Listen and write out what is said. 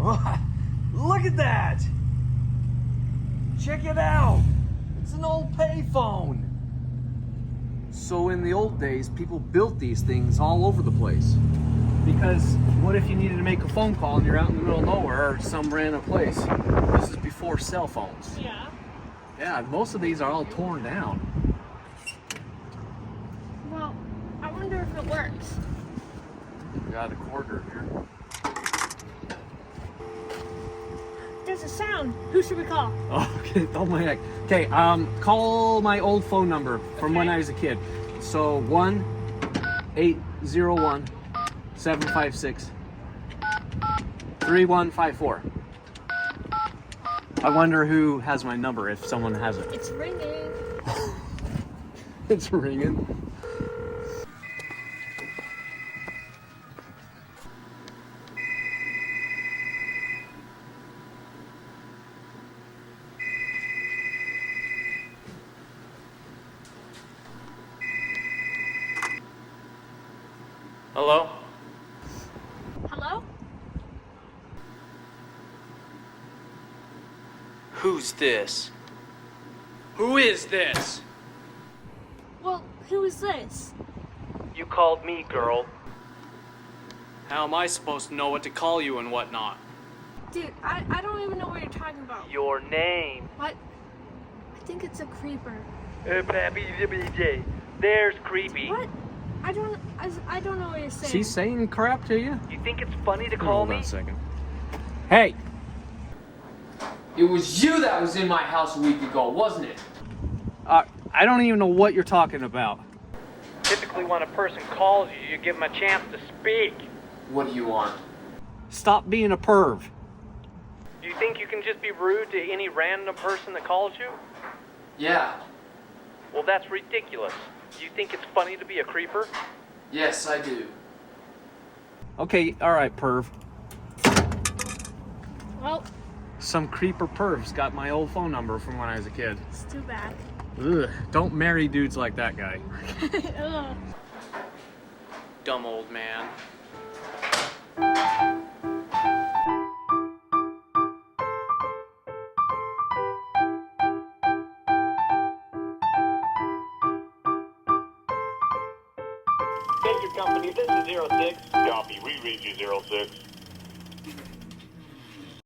Look at that! Check it out! It's an old payphone! So in the old days, people built these things all over the place. Because what if you needed to make a phone call and you're out in the middle of nowhere or some random place? This is before cell phones. Yeah. Yeah, most of these are all torn down. Well, I wonder if it works. We got a quarter here. There's a sound. Who should we call? Oh, okay, oh my heck. Okay, call my old phone number from when I was a kid. So 1-801-756-3154. I wonder who has my number if someone has it. It's ringing. It's ringing. Hello? Hello? Who's this? Who is this? Well, who is this? You called me, girl. How am I supposed to know what to call you and whatnot? Dude, I don't even know what you're talking about. Your name. What? I think it's a creeper. There's creepy. What? I don't know what you're saying. She's saying crap to you? You think it's funny to call Hold me? on a second. Hey! It was you that was in my house a week ago, wasn't it? I don't even know what you're talking about. Typically when a person calls you, you give them a chance to speak. What do you want? Stop being a perv. Do you think you can just be rude to any random person that calls you? Yeah. Well, that's ridiculous. Do you think it's funny to be a creeper? Yes, I do. Okay, alright, perv. Well, Some creeper pervs got my old phone number from when I was a kid. it's too bad. Ugh, don't marry dudes like that guy. Ugh. Dumb old man. Take your company, this is 06. Copy, we read you 06.